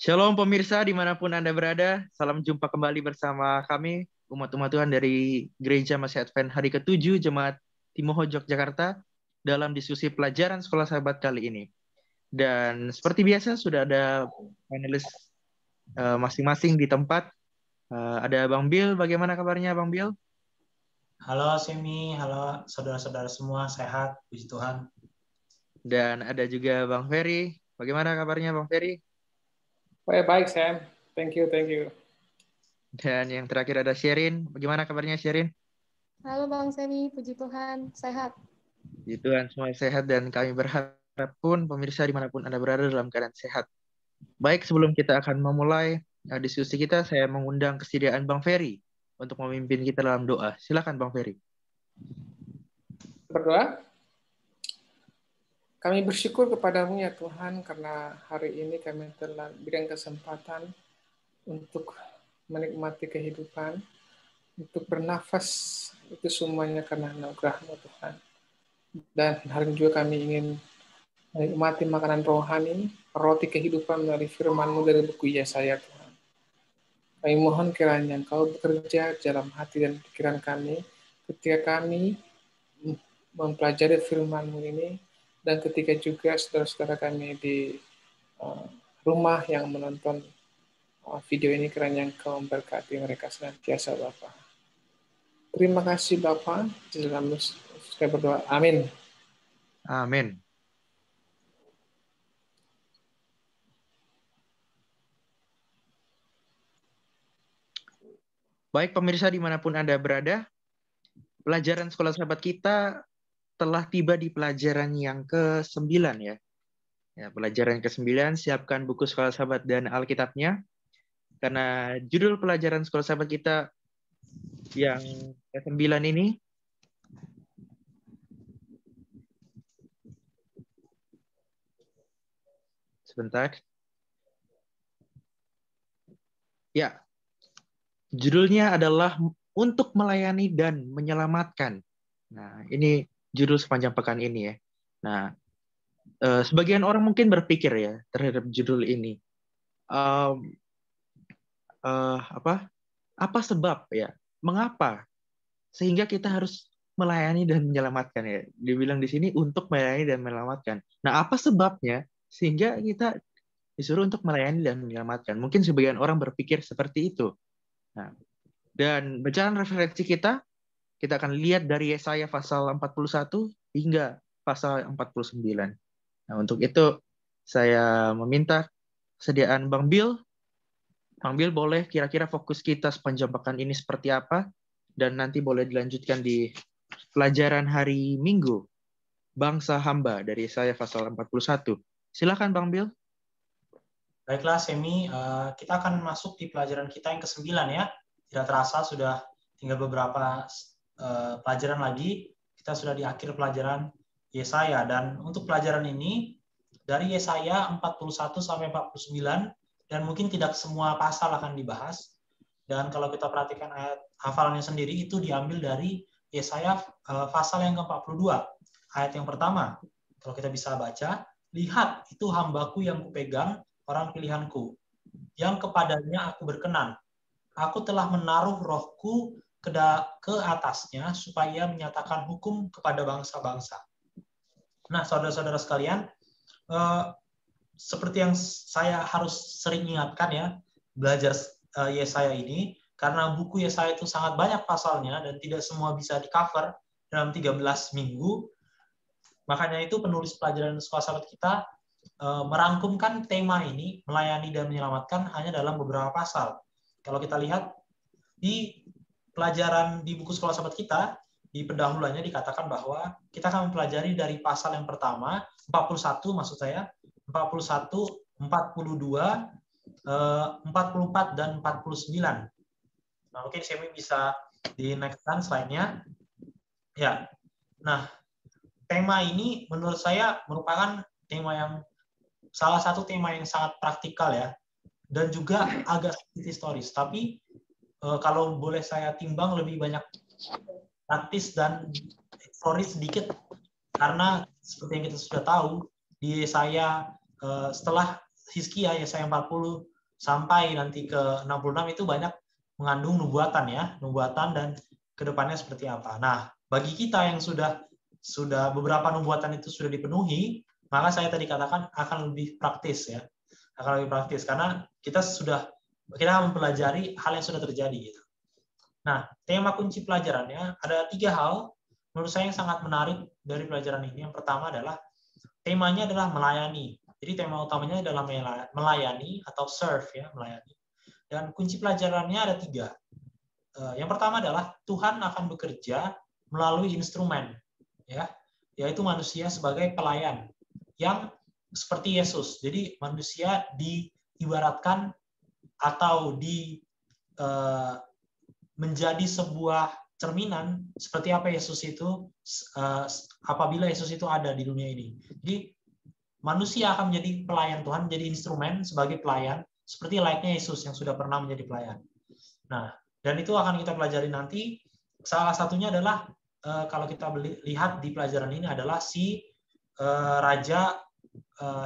Shalom pemirsa dimanapun Anda berada, salam jumpa kembali bersama kami, umat-umat Tuhan dari Gereja Masih Advent hari ke-7 Jemaat Timoho Yogyakarta dalam diskusi pelajaran Sekolah Sahabat kali ini. Dan seperti biasa sudah ada panelis masing-masing di tempat. Ada Bang Bill, bagaimana kabarnya Bang Bill? Halo Semi, halo saudara-saudara semua, sehat, puji Tuhan. Dan ada juga Bang Ferry, bagaimana kabarnya Bang Ferry? Baik, Sam. Thank you. Dan yang terakhir ada Sherin, bagaimana kabarnya Sherin? Halo Bang Semi, puji Tuhan, sehat. Puji Tuhan, semua sehat dan kami berharap pun pemirsa dimanapun Anda berada dalam keadaan sehat. Baik, sebelum kita akan memulai diskusi kita, saya mengundang kesediaan Bang Ferry untuk memimpin kita dalam doa. Silakan Bang Ferry. Berdoa. Kami bersyukur kepadamu ya Tuhan, karena hari ini kami telah berikan kesempatan untuk menikmati kehidupan, untuk bernafas, itu semuanya karena anugerah-Mu Tuhan. Dan hari ini juga kami ingin menikmati makanan rohani, roti kehidupan dari firman-Mu dari buku Yesaya Tuhan. Kami mohon kiranya Engkau bekerja dalam hati dan pikiran kami, ketika kami mempelajari firman-Mu ini, dan ketika juga saudara-saudara kami di rumah yang menonton video ini, kiranya Engkau memberkati mereka senantiasa Bapa. Terima kasih Bapa, di dalam saya berdoa. Amin. Amin. Baik pemirsa dimanapun Anda berada, pelajaran Sekolah Sahabat kita telah tiba di pelajaran yang ke-9 ya. Ya, pelajaran ke-9, siapkan buku Sekolah Sahabat dan Alkitabnya. Karena judul pelajaran Sekolah Sahabat kita yang ke-9 ini sebentar. Ya. Judulnya adalah Untuk Melayani dan Menyelamatkan. Nah, ini judul sepanjang pekan ini ya. Nah, sebagian orang mungkin berpikir ya terhadap judul ini. Apa sebab ya? Mengapa? Sehingga kita harus melayani dan menyelamatkan ya. Dibilang di sini untuk melayani dan menyelamatkan. Nah, apa sebabnya sehingga kita disuruh untuk melayani dan menyelamatkan? Mungkin sebagian orang berpikir seperti itu. Nah, dan bacaan referensi kita akan lihat dari Yesaya pasal 41 hingga pasal 49. Nah, untuk itu saya meminta kesediaan Bang Bill. Bang Bill boleh kira-kira fokus kita sepanjang pekan ini seperti apa? Dan nanti boleh dilanjutkan di pelajaran hari Minggu, Bangsa Hamba dari Yesaya pasal 41. Silakan Bang Bill. Baiklah Semi, kita akan masuk di pelajaran kita yang ke-9 ya. Tidak terasa sudah tinggal beberapa pelajaran lagi, kita sudah di akhir pelajaran Yesaya. Dan untuk pelajaran ini, dari Yesaya 41 sampai 49, dan mungkin tidak semua pasal akan dibahas. Dan kalau kita perhatikan ayat hafalannya sendiri, itu diambil dari Yesaya pasal yang ke-42. Ayat yang pertama, kalau kita bisa baca, lihat itu hambaku yang kupegang, orang pilihanku, yang kepadanya aku berkenan. Aku telah menaruh rohku ke atasnya, supaya menyatakan hukum kepada bangsa-bangsa. Nah, saudara-saudara sekalian, seperti yang saya harus sering ingatkan ya, belajar Yesaya ini, karena buku Yesaya itu sangat banyak pasalnya, dan tidak semua bisa di-cover dalam 13 minggu. Makanya itu penulis pelajaran Sekolah Sahabat kita merangkumkan tema ini, melayani dan menyelamatkan, hanya dalam beberapa pasal. Kalau kita lihat di pelajaran di buku Sekolah Sahabat kita, di pendahuluannya dikatakan bahwa kita akan mempelajari dari pasal yang pertama, 41 maksud saya, 41, 42, 44, dan 49. Nah, mungkin Semi bisa di-next-kan slide-nya. Ya. Nah, tema ini menurut saya merupakan salah satu tema yang sangat praktikal ya, dan juga agak sedikit historis. Tapi kalau boleh saya timbang, lebih banyak praktis dan historis sedikit, karena seperti yang kita sudah tahu, di Yesaya setelah Hizkia, Yesaya 40 sampai nanti ke 66 itu banyak mengandung nubuatan ya, nubuatan dan kedepannya seperti apa. Nah, bagi kita yang sudah beberapa nubuatan itu sudah dipenuhi, maka saya tadi katakan akan lebih praktis ya, akan lebih praktis karena kita mempelajari hal yang sudah terjadi gitu. Nah, tema kunci pelajarannya ada 3 hal menurut saya yang sangat menarik dari pelajaran ini. Yang pertama adalah temanya adalah melayani. Jadi tema utamanya adalah melayani atau serve ya, melayani. Dan kunci pelajarannya ada 3. Yang pertama adalah Tuhan akan bekerja melalui instrumen ya, yaitu manusia sebagai pelayan yang seperti Yesus. Jadi manusia diibaratkan atau menjadi sebuah cerminan seperti apa Yesus itu apabila Yesus itu ada di dunia ini. Jadi manusia akan menjadi pelayan Tuhan, menjadi instrumen sebagai pelayan seperti layaknya Yesus yang sudah pernah menjadi pelayan. Nah, dan itu akan kita pelajari nanti. Salah satunya adalah kalau kita lihat di pelajaran ini adalah si Raja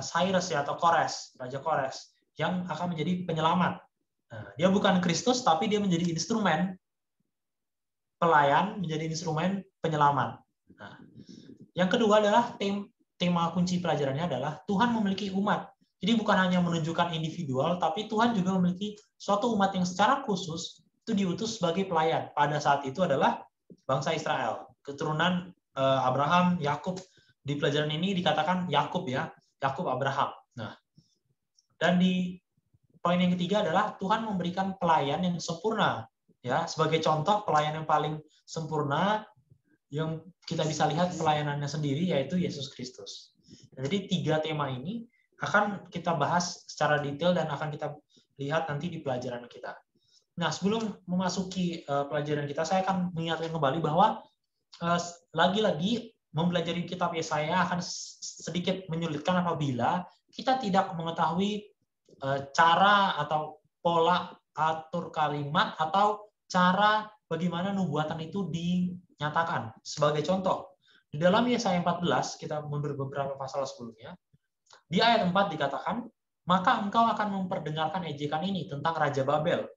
Cyrus ya, atau Kores, Raja Kores yang akan menjadi penyelamat. Nah, dia bukan Kristus tapi dia menjadi instrumen pelayan, menjadi instrumen penyelamat. Nah, yang kedua adalah tema kunci pelajarannya adalah Tuhan memiliki umat. Jadi bukan hanya menunjukkan individual, tapi Tuhan juga memiliki suatu umat yang secara khusus itu diutus sebagai pelayan. Pada saat itu adalah bangsa Israel, keturunan Abraham, Yakub. Di pelajaran ini dikatakan Yakub ya, Yakub Abraham. Nah, dan di poin yang ketiga adalah Tuhan memberikan pelayan yang sempurna. Ya, sebagai contoh pelayan yang paling sempurna yang kita bisa lihat pelayanannya sendiri yaitu Yesus Kristus. Jadi 3 tema ini akan kita bahas secara detail dan akan kita lihat nanti di pelajaran kita. Nah, sebelum memasuki pelajaran kita, saya akan mengingatkan kembali bahwa lagi-lagi mempelajari kitab Yesaya akan sedikit menyulitkan apabila kita tidak mengetahui cara atau pola atur kalimat atau cara bagaimana nubuatan itu dinyatakan. Sebagai contoh, di dalam Yesaya 14, kita mundur beberapa pasal sebelumnya, di ayat 4 dikatakan, maka engkau akan memperdengarkan ejekan ini tentang Raja Babel.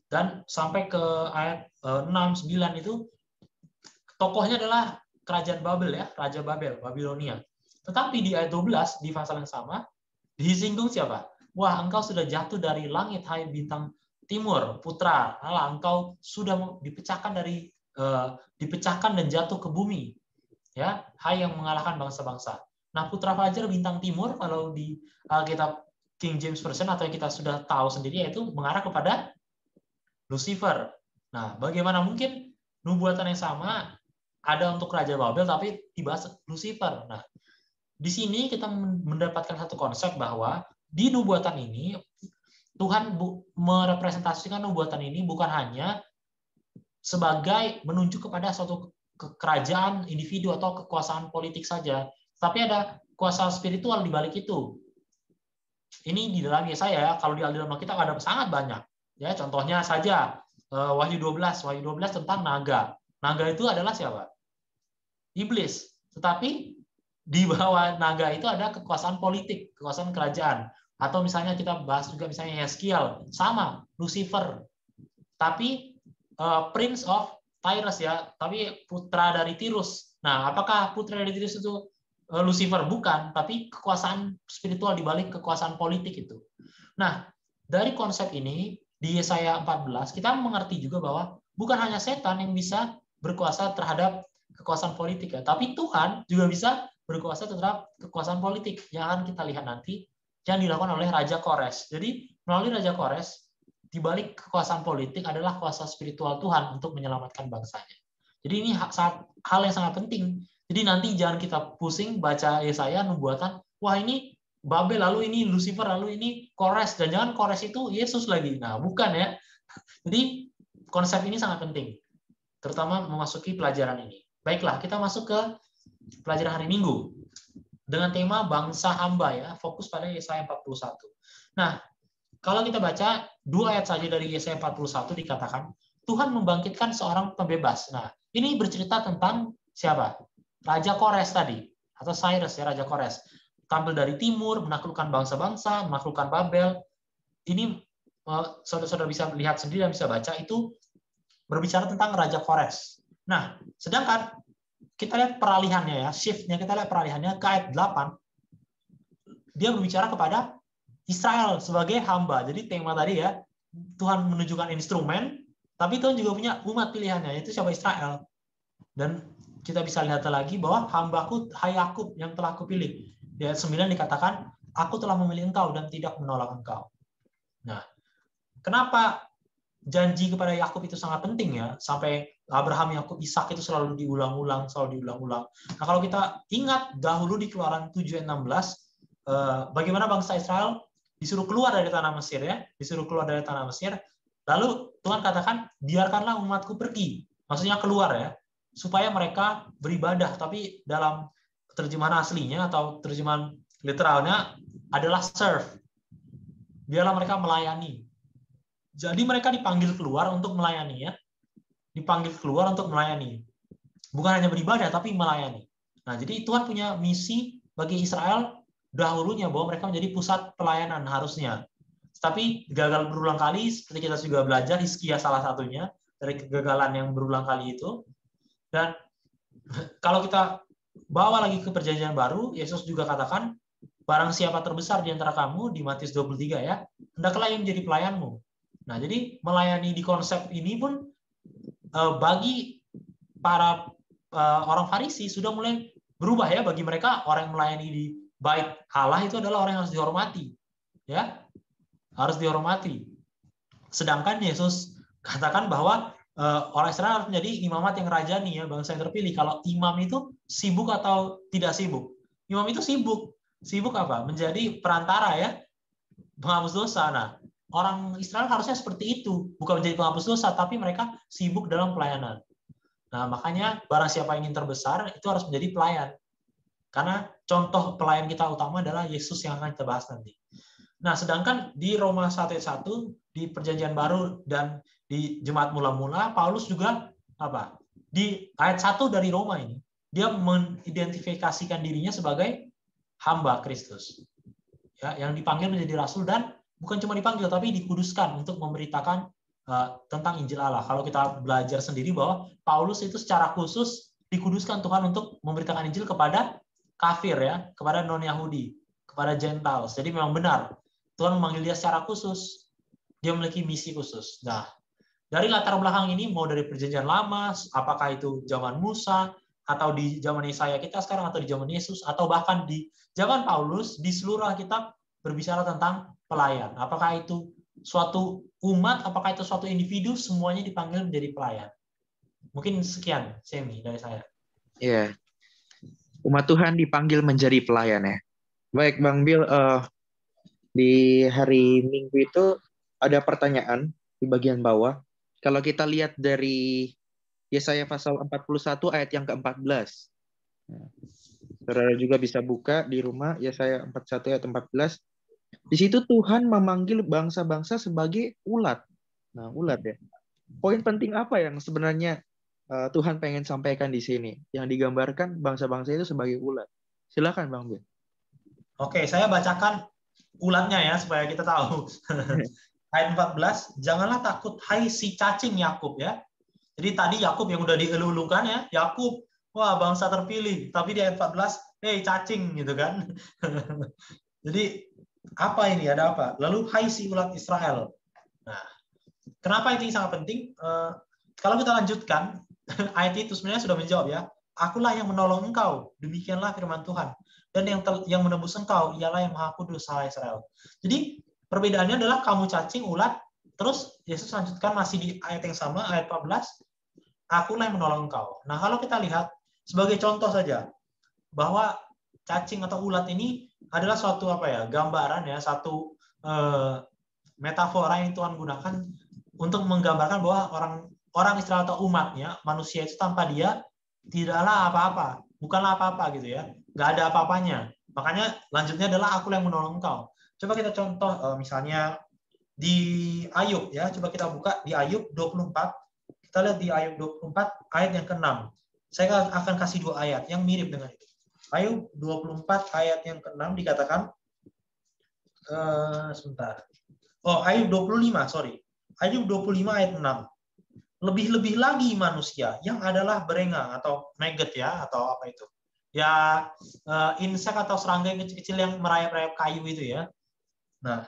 Dan sampai ke ayat 6, 9 itu, tokohnya adalah kerajaan Babel ya, Raja Babel, Babilonia. Tetapi di ayat 12, di pasal yang sama, disinggung siapa? Wah, engkau sudah jatuh dari langit, hai bintang timur, putra. Allah, engkau sudah dipecahkan dan jatuh ke bumi. Ya, hai yang mengalahkan bangsa-bangsa. Nah, putra fajar bintang timur kalau di Alkitab King James Version atau yang kita sudah tahu sendiri yaitu mengarah kepada Lucifer. Nah, bagaimana mungkin nubuatan yang sama ada untuk Raja Babel tapi dibahas Lucifer. Nah, di sini kita mendapatkan satu konsep bahwa di nubuatan ini Tuhan merepresentasikan nubuatan ini bukan hanya sebagai menunjuk kepada suatu kerajaan individu atau kekuasaan politik saja, tapi ada kuasa spiritual di balik itu. Ini di dalam Yesaya, kalau di dalam Alkitab ada sangat banyak. Ya, contohnya saja Wahyu 12 tentang naga. Naga itu adalah siapa? Iblis. Tetapi di bawah naga itu ada kekuasaan politik, kekuasaan kerajaan. Atau misalnya kita bahas juga misalnya Yeskiel, sama Lucifer. Tapi Prince of Tyrus ya, tapi putra dari Tirus. Nah, apakah putra dari Tirus itu Lucifer? Bukan, tapi kekuasaan spiritual di balik kekuasaan politik itu. Nah, dari konsep ini di Yesaya 14 kita mengerti juga bahwa bukan hanya setan yang bisa berkuasa terhadap kekuasaan politik ya, tapi Tuhan juga bisa berkuasa terhadap kekuasaan politik yang akan kita lihat nanti yang dilakukan oleh Raja Kores. Jadi melalui Raja Kores di balik kekuasaan politik adalah kuasa spiritual Tuhan untuk menyelamatkan bangsanya. Jadi ini hal yang sangat penting. Jadi nanti jangan kita pusing baca Yesaya nubuatan, wah ini Babel, lalu ini Lucifer, lalu ini Kores, dan jangan Kores itu Yesus lagi. Nah, bukan ya. Jadi konsep ini sangat penting, terutama memasuki pelajaran ini. Baiklah, kita masuk ke pelajaran hari Minggu dengan tema bangsa hamba ya, fokus pada Yesaya 41. Nah, kalau kita baca 2 ayat saja dari Yesaya 41 dikatakan, Tuhan membangkitkan seorang pembebas. Nah, ini bercerita tentang siapa? Raja Kores tadi, atau Cyrus ya, Raja Kores. Tampil dari timur, menaklukkan bangsa-bangsa, menaklukkan Babel. Ini saudara-saudara bisa lihat sendiri dan bisa baca, itu berbicara tentang Raja Kores. Nah, sedangkan kita lihat peralihannya ya, shift-nya, kita lihat peralihannya ke ayat 8, dia berbicara kepada Israel sebagai hamba. Jadi tema tadi ya, Tuhan menunjukkan instrumen, tapi Tuhan juga punya umat pilihannya, yaitu siapa? Israel. Dan kita bisa lihat lagi bahwa hambaku, hai Yakub, yang telah kupilih. Di ayat 9 dikatakan, aku telah memilih engkau dan tidak menolak engkau. Nah, kenapa janji kepada Yakub itu sangat penting ya, sampai Abraham, Yakub, Ishak itu selalu diulang-ulang. Nah, kalau kita ingat dahulu di Keluaran 7 ayat 16, bagaimana bangsa Israel disuruh keluar dari tanah Mesir ya, lalu Tuhan katakan, biarkanlah umatku pergi, maksudnya keluar ya, supaya mereka beribadah, tapi dalam terjemahan aslinya atau terjemahan literalnya adalah serve, biarlah mereka melayani. Jadi mereka dipanggil keluar untuk melayani ya, bukan hanya beribadah tapi melayani. Nah, jadi Tuhan punya misi bagi Israel dahulunya bahwa mereka menjadi pusat pelayanan harusnya. Tapi gagal berulang kali, seperti kita juga belajar, Hizkia salah satunya dari kegagalan yang berulang kali itu. Dan kalau kita bawa lagi ke Perjanjian Baru, Yesus juga katakan, barang siapa terbesar di antara kamu, di Matius 23 ya, hendaklah ia menjadi pelayanmu. Nah, jadi melayani di konsep ini pun bagi para orang Farisi sudah mulai berubah ya. Bagi mereka orang yang melayani di bait Allah itu adalah orang yang harus dihormati, ya, harus dihormati. Sedangkan Yesus katakan bahwa orang Israel harus menjadi imamat yang rajani ya, bangsa yang terpilih. Kalau imam itu sibuk atau tidak sibuk? Imam itu sibuk apa? Menjadi perantara ya, penghapus dosa. Nah, orang Israel harusnya seperti itu, bukan menjadi penghapus dosa, tapi mereka sibuk dalam pelayanan. Nah, makanya barang siapa ingin terbesar, itu harus menjadi pelayan. Karena contoh pelayan kita utama adalah Yesus yang akan kita bahas nanti. Nah, sedangkan di Roma 1:1, di Perjanjian Baru dan di Jemaat Mula-Mula, Paulus juga apa? Di ayat 1 dari Roma ini, dia mengidentifikasikan dirinya sebagai hamba Kristus. Ya, yang dipanggil menjadi rasul dan bukan cuma dipanggil, tapi dikuduskan untuk memberitakan tentang Injil Allah. Kalau kita belajar sendiri bahwa Paulus itu secara khusus dikuduskan Tuhan untuk memberitakan Injil kepada kafir ya, kepada non-Yahudi, kepada Gentiles. Jadi memang benar, Tuhan memanggil dia secara khusus. Dia memiliki misi khusus. Nah, dari latar belakang ini, mau dari Perjanjian Lama, apakah itu zaman Musa, atau di zaman Yesaya kita sekarang, atau di zaman Yesus, atau bahkan di zaman Paulus, di seluruh Alkitab berbicara tentang pelayan. Apakah itu suatu umat, apakah itu suatu individu, semuanya dipanggil menjadi pelayan. Mungkin sekian, Semi, dari saya. Iya. Umat Tuhan dipanggil menjadi pelayan ya. Baik, Bang Bill, di hari Minggu itu ada pertanyaan di bagian bawah. Kalau kita lihat dari Yesaya pasal 41 ayat yang ke-14. Saudara juga bisa buka di rumah, Yesaya 41 ayat 14. Di situ Tuhan memanggil bangsa-bangsa sebagai ulat. Nah, ulat ya. Poin penting apa yang sebenarnya Tuhan pengen sampaikan di sini? Yang digambarkan bangsa-bangsa itu sebagai ulat. Silakan, Bang Bill. Oke, saya bacakan ulatnya ya, supaya kita tahu. Ayat 14, janganlah takut, hai si cacing Yakub ya. Jadi tadi Yakub yang udah dielulukan ya, Yakub, wah bangsa terpilih. Tapi di ayat 14, hey cacing gitu kan. Jadi apa ini, ada apa? Lalu hai si ulat Israel. Nah, kenapa ini sangat penting? Kalau kita lanjutkan, ayat itu sebenarnya sudah menjawab ya. Akulah yang menolong engkau, demikianlah firman Tuhan. Dan yang menebus engkau, ialah yang Maha Kudus, hai Israel. Jadi perbedaannya adalah kamu cacing, ulat, terus Yesus lanjutkan masih di ayat yang sama, ayat 14, akulah yang menolong engkau. Nah, kalau kita lihat sebagai contoh saja, bahwa cacing atau ulat ini adalah suatu gambaran ya, satu metafora yang Tuhan gunakan untuk menggambarkan bahwa orang Israel atau umatnya, manusia itu tanpa dia tidaklah apa-apa, bukanlah apa-apa gitu ya, nggak ada apa-apanya. Makanya lanjutnya adalah akulah yang menolong engkau. Coba kita contoh misalnya di Ayub ya, coba kita buka di Ayub 24. Kita lihat di Ayub 24 ayat yang ke-6. Saya akan kasih 2 ayat yang mirip dengan itu. Ayub 24 ayat yang ke-6 dikatakan sebentar. Ayub 25, sorry. Ayub 25 ayat 6. Lebih-lebih lagi manusia yang adalah berenga atau maggot ya, atau apa itu. Ya, insek atau serangga yang kecil-kecil yang merayap-rayap kayu itu ya. Nah,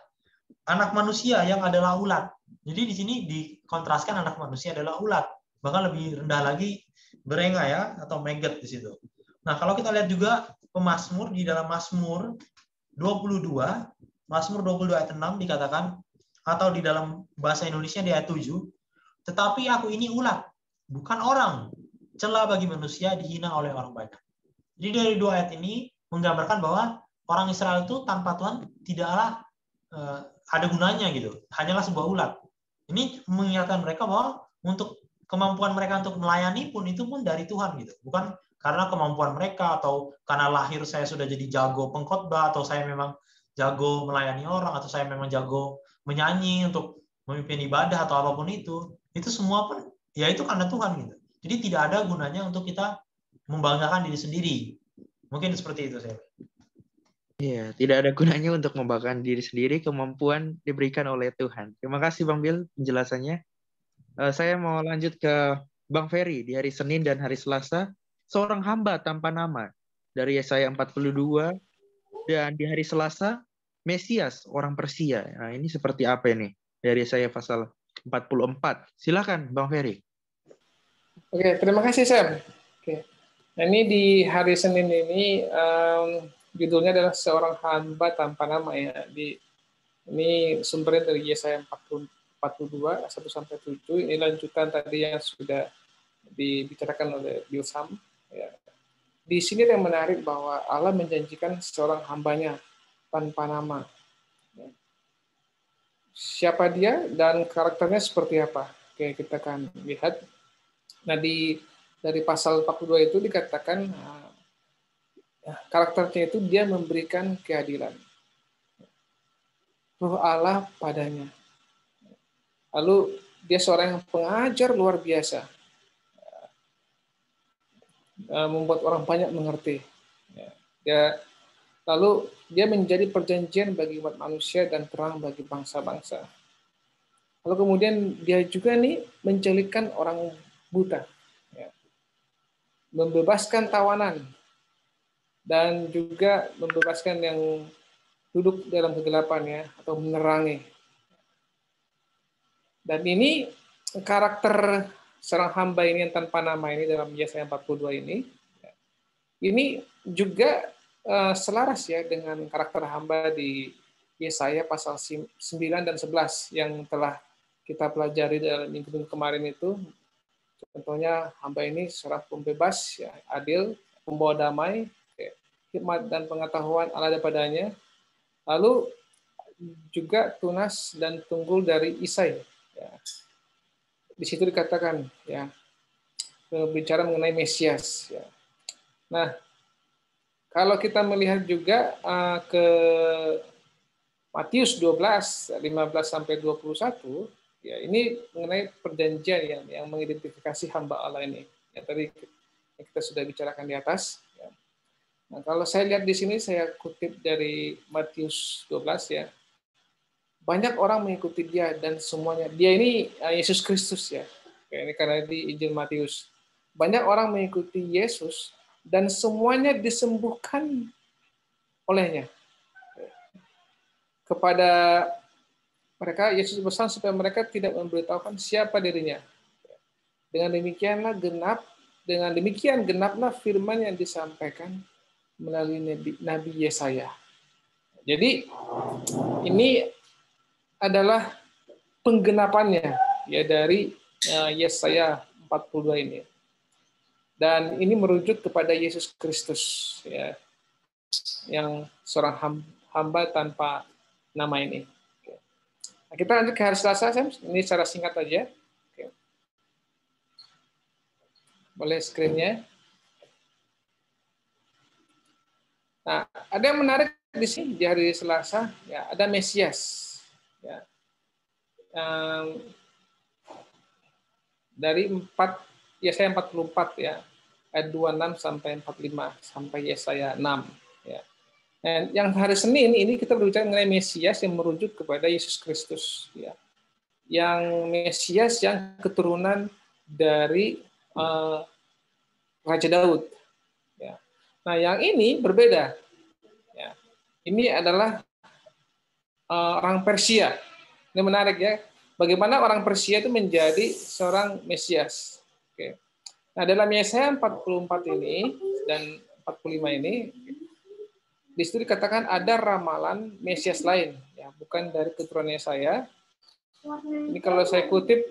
anak manusia yang adalah ulat. Jadi di sini dikontraskan anak manusia adalah ulat. Bahkan lebih rendah lagi berenga ya, atau maggot di situ. Nah, kalau kita lihat juga pemazmur di dalam Mazmur 22, Mazmur 22 ayat 6 dikatakan, atau di dalam bahasa Indonesia di ayat 7, tetapi aku ini ulat, bukan orang, celah bagi manusia, dihina oleh orang banyak. Jadi dari dua ayat ini menggambarkan bahwa orang Israel itu tanpa Tuhan tidaklah ada gunanya gitu, hanyalah sebuah ulat. Ini mengingatkan mereka bahwa untuk kemampuan mereka untuk melayani pun itu pun dari Tuhan gitu, bukan karena kemampuan mereka atau karena lahir saya sudah jadi jago pengkhotbah atau saya memang jago melayani orang atau saya memang jago menyanyi untuk memimpin ibadah atau apapun itu semua pun ya itu karena Tuhan gitu. Jadi tidak ada gunanya untuk kita membanggakan diri sendiri. Mungkin seperti itu saya. Iya, tidak ada gunanya untuk membanggakan diri sendiri, kemampuan diberikan oleh Tuhan. Terima kasih Bang Bill penjelasannya. Saya mau lanjut ke Bang Ferry di hari Senin dan hari Selasa, seorang hamba tanpa nama dari Yesaya 42, dan di hari Selasa Mesias orang Persia. Nah, ini seperti apa ini dari Yesaya pasal 44. Silakan Bang Ferry. Oke, terima kasih Sam. Oke. Nah, ini di hari Senin ini judulnya adalah seorang hamba tanpa nama ya. Ini sumbernya dari Yesaya 42 1 sampai 7. Ini lanjutan tadi yang sudah dibicarakan oleh Bill Sam. Ya. Di sini yang menarik bahwa Allah menjanjikan seorang hambanya tanpa nama. Ya. Siapa dia dan karakternya seperti apa? Oke, kita akan lihat. Nah, dari pasal 42 itu dikatakan karakternya itu dia memberikan keadilan. Ruh Allah padanya. Lalu dia seorang yang pengajar luar biasa. Membuat orang banyak mengerti. Lalu dia menjadi perjanjian bagi umat manusia dan terang bagi bangsa-bangsa. Lalu kemudian dia juga menjelikan orang buta. Membebaskan tawanan dan juga membebaskan yang duduk dalam kegelapan ya, atau menerangi. Dan ini karakter seorang hamba ini yang tanpa nama ini dalam Yesaya 42 ini juga selaras ya dengan karakter hamba di Yesaya pasal 9 dan 11 yang telah kita pelajari dalam minggu kemarin itu. Contohnya hamba ini seorang pembebas, ya, adil, pembawa damai, hikmat dan pengetahuan Allah ada padanya. Lalu juga tunas dan tunggul dari Isai. Ya. Di situ dikatakan, ya, berbicara mengenai Mesias. Ya. Nah, kalau kita melihat juga ke Matius 12, 15 sampai 21, ya, ini mengenai perjanjian yang mengidentifikasi hamba Allah ini. Ya, tadi kita sudah bicarakan di atas. Ya. Nah, kalau saya lihat di sini, saya kutip dari Matius 12 ya. Banyak orang mengikuti dia dan semuanya. Dia ini Yesus Kristus ya. Ini karena di Injil Matius. Banyak orang mengikuti Yesus dan semuanya disembuhkan olehnya. Kepada mereka, Yesus pesan supaya mereka tidak memberitahukan siapa dirinya. Dengan demikian genaplah firman yang disampaikan melalui Nabi Yesaya. Jadi ini adalah penggenapannya ya dari Yesaya 42 ini. Dan ini merujuk kepada Yesus Kristus ya, yang seorang hamba tanpa nama ini. Nah, kita lanjut ke hari Selasa, Sam. Ini secara singkat aja. Oke. Boleh screen-nya. Nah, ada yang menarik di sini di hari Selasa, ya, ada Mesias. Ya. Dari Yesaya 44 ya, ayat 26 sampai 45 sampai Yesaya 6 ya. Dan yang hari Senin ini kita berbicara mengenai Mesias yang merujuk kepada Yesus Kristus, ya. Yang Mesias yang keturunan dari Raja Daud. Ya. Nah, yang ini berbeda. Ya. Ini adalah orang Persia. Ini menarik ya. Bagaimana orang Persia itu menjadi seorang Mesias. Oke. Nah, dalam Yesaya 44 ini dan 45 ini, di situ dikatakan ada ramalan Mesias lain, ya, bukan dari keturunan Yesaya. Ini kalau saya kutip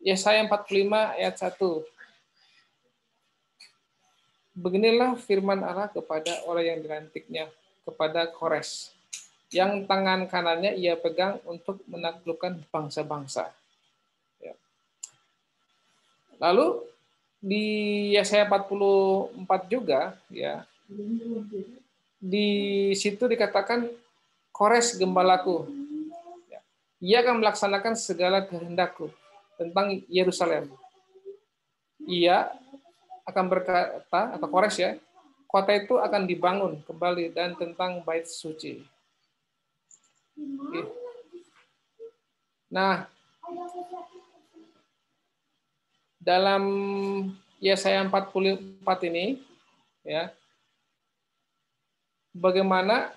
Yesaya 45 ayat 1. Beginilah firman Allah kepada orang yang dilantiknya, kepada Kores, yang tangan kanannya ia pegang untuk menaklukkan bangsa-bangsa. Ya. Lalu di Yesaya 44 juga, ya, di situ dikatakan Kores gembalaku, ya, ia akan melaksanakan segala kehendakku tentang Yerusalem. Ia akan berkata, atau Kores ya, kota itu akan dibangun kembali dan tentang bait suci. Nah, dalam Yesaya 44 ini, ya, bagaimana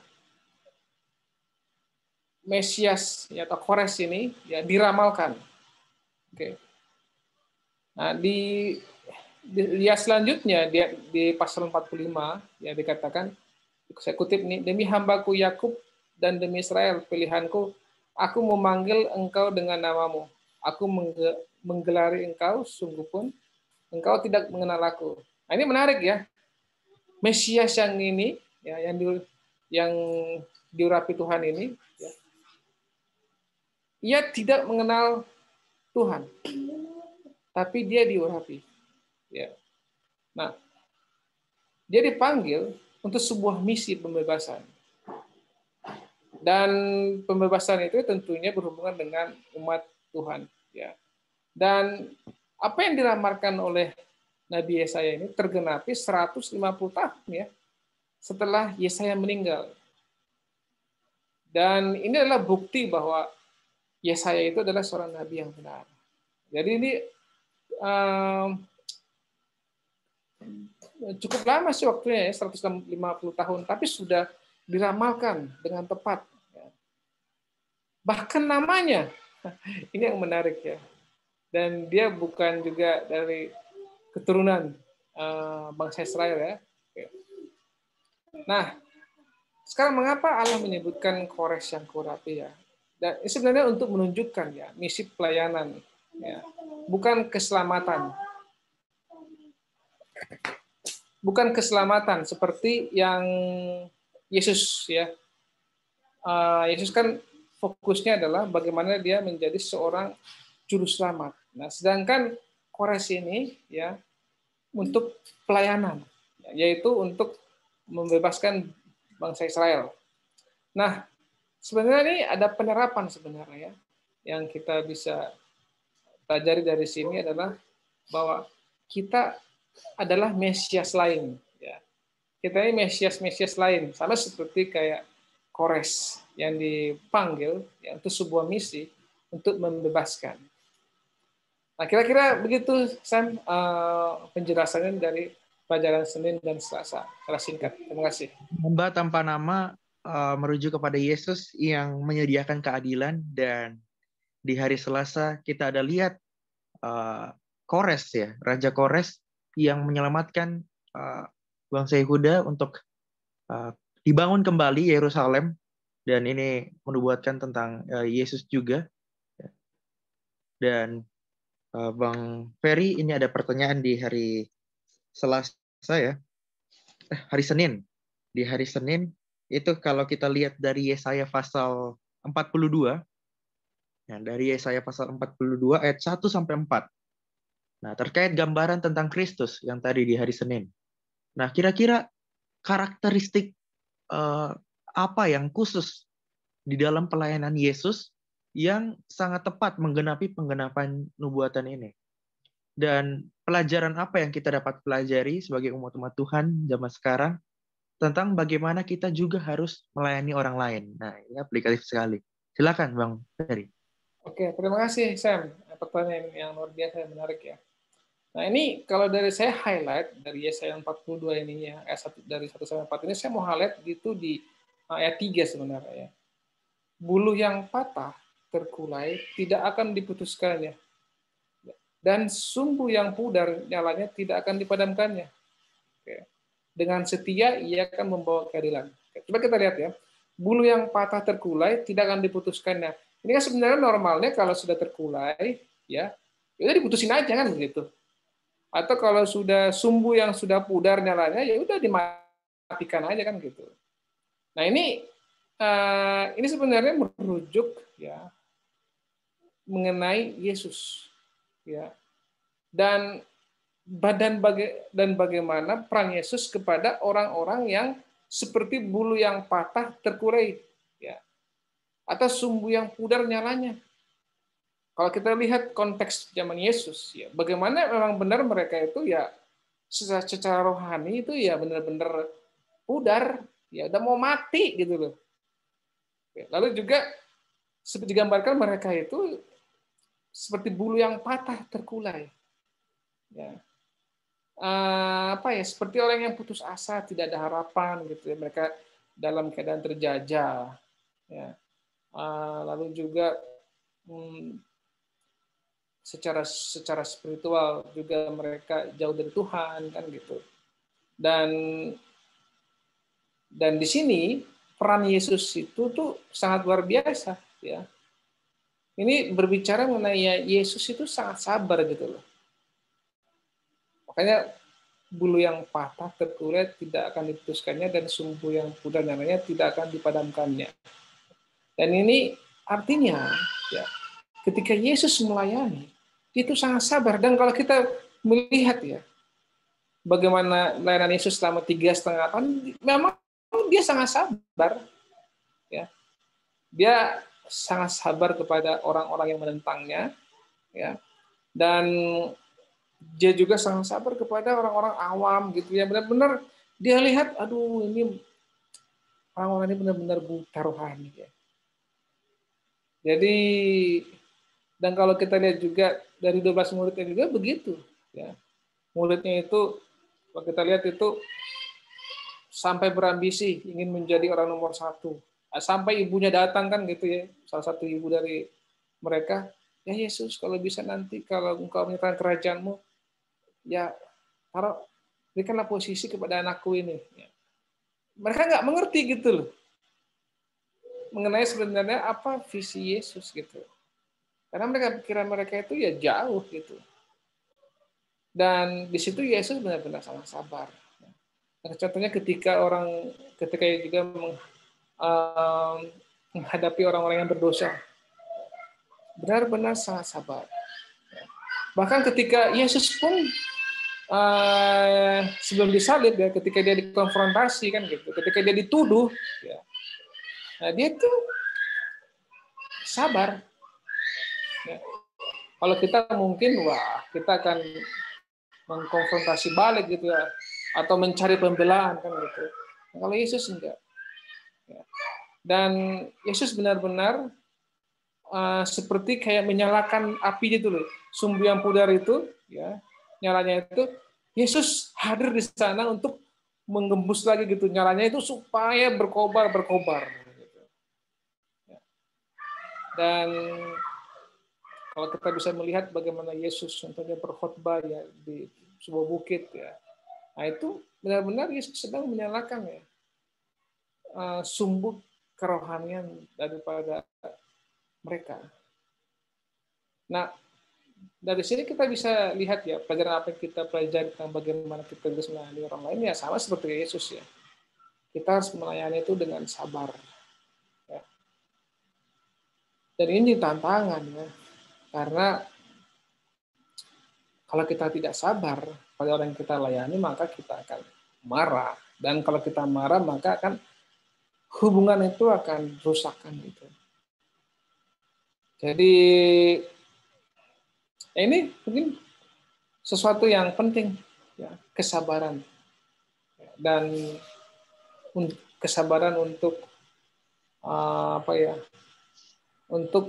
Mesias ya, atau Kores ini ya diramalkan. Oke. Nah, di selanjutnya di pasal 45 ya dikatakan, saya kutip nih, demi hambaku Yakub dan demi Israel pilihanku, aku memanggil engkau dengan namamu, aku menggelari engkau, sungguh pun engkau tidak mengenal aku. Nah, ini menarik ya, Mesias yang ini ya, yang diurapi Tuhan ini ya, ia tidak mengenal Tuhan, tapi dia diurapi. Ya. Nah, dia dipanggil untuk sebuah misi pembebasan. Dan pembebasan itu tentunya berhubungan dengan umat Tuhan. Ya. Dan apa yang diramalkan oleh Nabi Yesaya ini tergenapi 150 tahun ya setelah Yesaya meninggal. Dan ini adalah bukti bahwa Yesaya itu adalah seorang nabi yang benar. Jadi ini cukup lama sih waktunya ya, 150 tahun, tapi sudah diramalkan dengan tepat. Bahkan namanya, ini yang menarik ya. Dan dia bukan juga dari keturunan bangsa Israel ya. Nah, sekarang mengapa Allah menyebutkan Kores yang kurapi ya? Dan ini sebenarnya untuk menunjukkan ya misi pelayanan, ya, bukan keselamatan. Bukan keselamatan seperti yang Yesus ya. Yesus kan fokusnya adalah bagaimana dia menjadi seorang juru selamat. Nah, sedangkan Kores ini ya untuk pelayanan, yaitu untuk membebaskan bangsa Israel. Nah, sebenarnya ini ada penerapan sebenarnya ya, yang kita bisa pelajari dari sini adalah bahwa kita adalah Mesias lain. Ya. Kita ini Mesias lain, sama seperti kayak Kores yang dipanggil ya, untuk sebuah misi untuk membebaskan. Nah, kira-kira begitu Sam penjelasannya dari pelajaran Senin dan Selasa. Secara singkat. Terima kasih. Hamba tanpa nama merujuk kepada Yesus yang menyediakan keadilan, dan di hari Selasa kita ada lihat Kores ya, Raja Kores yang menyelamatkan bangsa Yehuda untuk dibangun kembali Yerusalem, dan ini menubuatkan tentang Yesus juga. Dan Bang Ferry, ini ada pertanyaan di hari Selasa ya, hari Senin. Di hari Senin itu kalau kita lihat dari Yesaya pasal 42, ya, dari Yesaya pasal 42 ayat 1 sampai 4. Nah, terkait gambaran tentang Kristus yang tadi di hari Senin. Nah, kira-kira karakteristik apa yang khusus di dalam pelayanan Yesus yang sangat tepat menggenapi penggenapan nubuatan ini? Dan pelajaran apa yang kita dapat pelajari sebagai umat-umat Tuhan zaman sekarang tentang bagaimana kita juga harus melayani orang lain. Nah, ini aplikatif sekali. Silakan Bang Ferry. Oke, terima kasih Sam. Pertanyaan yang luar biasa yang menarik ya. Nah ini kalau dari saya highlight dari Yesaya 42 ini ya, dari 1 sampai 4 ini saya mau highlight gitu di ayat 3 sebenarnya ya. Bulu yang patah terkulai tidak akan diputuskannya, dan sumbu yang pudar nyalanya tidak akan dipadamkannya. Oke. Dengan setia ia akan membawa keadilan. Coba kita lihat ya. Bulu yang patah terkulai tidak akan diputuskannya. Ini kan sebenarnya normalnya kalau sudah terkulai, ya udah diputusin aja kan begitu. Atau kalau sudah sumbu yang sudah pudar nyalanya, ya udah dimatikan aja kan gitu. Nah ini sebenarnya merujuk ya mengenai Yesus, ya. Dan bagaimana peran Yesus kepada orang-orang yang seperti bulu yang patah terkulai, ya, atau sumbu yang pudar nyalanya. Kalau kita lihat konteks zaman Yesus, ya, bagaimana memang benar mereka itu ya secara rohani itu ya benar-benar pudar, ya udah mau mati gitu loh. Lalu juga seperti digambarkan mereka itu seperti bulu yang patah terkulai, ya. Seperti orang yang putus asa, tidak ada harapan gitu ya, mereka dalam keadaan terjajah, ya. Lalu juga secara spiritual juga mereka jauh dari Tuhan kan gitu. Dan di sini peran Yesus itu tuh sangat luar biasa ya. Ini berbicara mengenai Yesus itu sangat sabar gitu loh. Makanya bulu yang patah terkulai tidak akan diputuskannya, dan sumbu yang pudar namanya tidak akan dipadamkannya. Dan ini artinya ya, ketika Yesus melayani itu sangat sabar. Dan kalau kita melihat ya bagaimana layanan Yesus selama 3,5 tahun, memang dia sangat sabar ya. Dia sangat sabar kepada orang-orang yang menentangnya ya. Dan dia juga sangat sabar kepada orang-orang awam gitu ya. Benar-benar dia lihat, aduh ini orang-orang ini benar-benar buta rohani ya. Jadi, dan kalau kita lihat juga dari 12 muridnya juga begitu ya. Muridnya itu kalau kita lihat itu sampai berambisi ingin menjadi orang nomor 1. Sampai ibunya datang kan gitu ya, salah satu ibu dari mereka, ya Yesus kalau bisa nanti kalau engkau menyerahkan kerajaanmu, ya berikanlah posisi kepada anakku ini. Mereka nggak mengerti gitu loh mengenai sebenarnya apa visi Yesus gitu, karena pikiran mereka itu ya jauh gitu. Dan di situ Yesus benar-benar sangat sabar. Nah, contohnya ketika juga menghadapi orang-orang yang berdosa, benar-benar sangat sabar. Bahkan ketika Yesus pun sebelum disalib ya, ketika dia dikonfrontasi kan gitu, ketika dia dituduh, ya, nah dia tuh sabar. Ya. Kalau kita mungkin kita akan mengkonfrontasi balik gitu ya, atau mencari pembelaan kan gitu. Nah, kalau Yesus enggak. Ya. Dan Yesus benar-benar seperti kayak menyalakan api gitu loh. Sumbu yang pudar itu, ya, nyalanya itu, Yesus hadir di sana untuk menggembus lagi gitu nyalanya itu supaya berkobar. Gitu. Ya. Dan kalau kita bisa melihat bagaimana Yesus contohnya berkhotbah ya di sebuah bukit ya, nah itu benar-benar Yesus sedang menyalakan ya sumbu kerohanian daripada mereka. Nah, dari sini kita bisa lihat ya pelajaran apa yang kita pelajari tentang bagaimana kita bisa melayani orang lain ya sama seperti Yesus ya. Kita harus melayani itu dengan sabar. Ya. Dan ini tantangan ya, karena kalau kita tidak sabar pada orang yang kita layani maka kita akan marah, dan kalau kita marah maka akan hubungan itu akan rusakkan gitu. Jadi ini mungkin sesuatu yang penting, ya, kesabaran. Dan kesabaran untuk untuk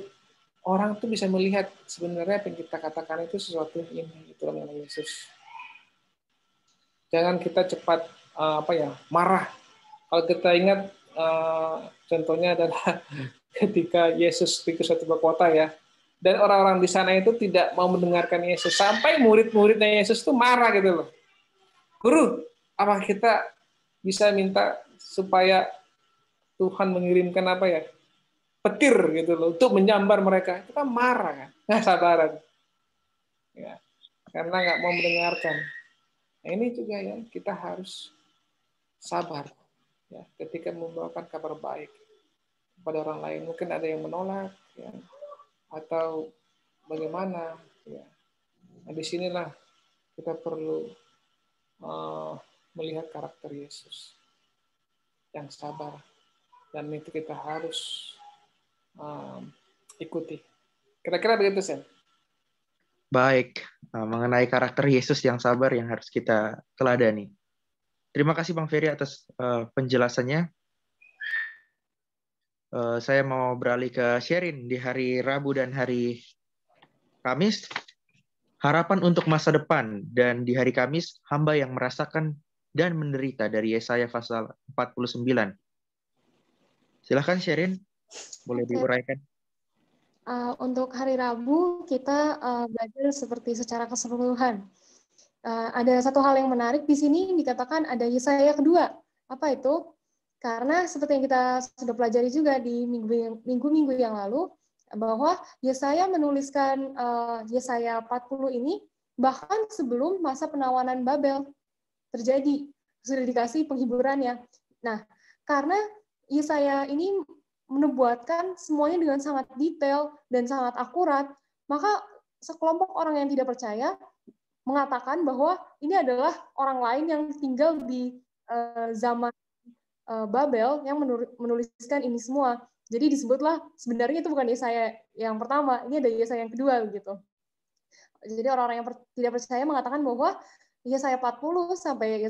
orang tuh bisa melihat sebenarnya apa yang kita katakan itu sesuatu yang ini gitu mengenai Yesus. Jangan kita cepat marah. Kalau kita ingat contohnya adalah ketika Yesus pergi ke suatu kota ya, dan orang-orang di sana itu tidak mau mendengarkan Yesus sampai murid-muridnya Yesus itu marah gitu loh. Guru, apa kita bisa minta supaya Tuhan mengirimkan petir gitu loh untuk menyambar mereka? Itu kan marah kan, nggak sabaran. Ya, karena nggak mau mendengarkan. Nah, ini juga ya kita harus sabar ya ketika membawakan kabar baik kepada orang lain. Mungkin ada yang menolak ya, atau bagaimana ya. Nah, disinilah kita perlu melihat karakter Yesus yang sabar, dan itu kita harus ikuti. Kira-kira begitu, Sen. Baik, mengenai karakter Yesus yang sabar yang harus kita teladani. Terima kasih Bang Ferry atas penjelasannya. Saya mau beralih ke Sherin di hari Rabu dan hari Kamis. Harapan untuk masa depan, dan di hari Kamis, hamba yang merasakan dan menderita dari Yesaya pasal 49. Silahkan Sherin, boleh diuraikan. Untuk hari Rabu, kita belajar seperti secara keseluruhan. Ada satu hal yang menarik di sini, dikatakan ada Yesaya kedua. Apa itu? Karena seperti yang kita sudah pelajari juga di minggu-minggu yang lalu, bahwa Yesaya menuliskan Yesaya 40 ini bahkan sebelum masa penawanan Babel terjadi, sudah dikasih penghiburannya. Nah, karena Yesaya ini menubuatkan semuanya dengan sangat detail dan sangat akurat, maka sekelompok orang yang tidak percaya mengatakan bahwa ini adalah orang lain yang tinggal di zaman Babel yang menuliskan ini semua. Jadi disebutlah sebenarnya itu bukan Yesaya yang pertama, ini ada Yesaya yang kedua gitu. Jadi orang-orang yang tidak percaya mengatakan bahwa Yesaya 40 sampai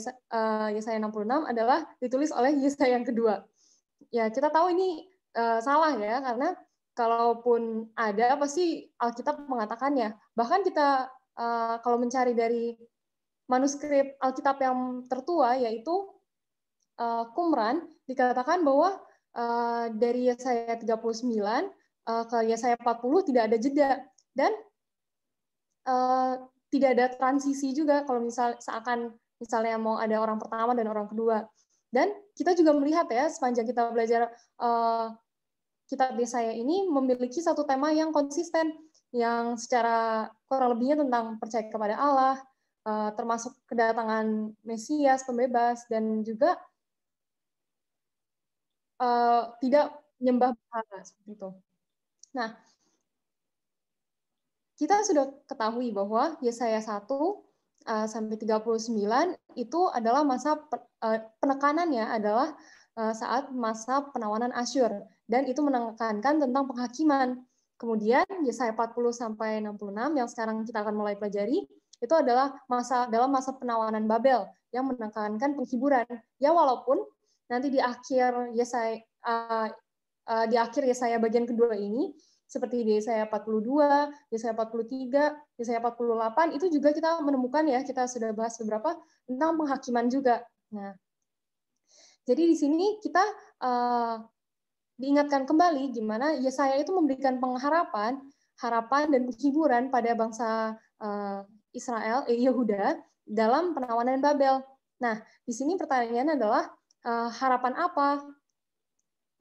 Yesaya 66 adalah ditulis oleh Yesaya yang kedua. Ya, kita tahu ini salah ya, karena kalaupun ada pasti Alkitab mengatakannya. Bahkan kita kalau mencari dari manuskrip Alkitab yang tertua, yaitu Qumran, dikatakan bahwa dari Yesaya 39 ke Yesaya 40 tidak ada jeda, dan tidak ada transisi juga kalau misalnya mau ada orang pertama dan orang kedua. Dan kita juga melihat ya, sepanjang kita belajar kitab Yesaya ini memiliki satu tema yang konsisten, yang secara kurang lebihnya tentang percaya kepada Allah, termasuk kedatangan Mesias, pembebas, dan juga tidak menyembah berhala seperti itu. Nah, kita sudah ketahui bahwa Yesaya 1 sampai 39 itu adalah masa penekanannya adalah saat masa penawanan Asyur, dan itu menekankan tentang penghakiman. Kemudian Yesaya 40 sampai 66 yang sekarang kita akan mulai pelajari itu adalah dalam masa penawanan Babel yang menekankan penghiburan. Ya, walaupun nanti di akhir Yesaya bagian kedua ini, seperti di Yesaya 42, Yesaya 43, Yesaya 48, itu juga kita menemukan ya, kita sudah bahas beberapa tentang penghakiman juga. Nah, jadi di sini kita diingatkan kembali gimana Yesaya itu memberikan pengharapan, harapan dan penghiburan pada bangsa Yehuda dalam penawanan Babel. Nah, di sini pertanyaannya adalah harapan apa?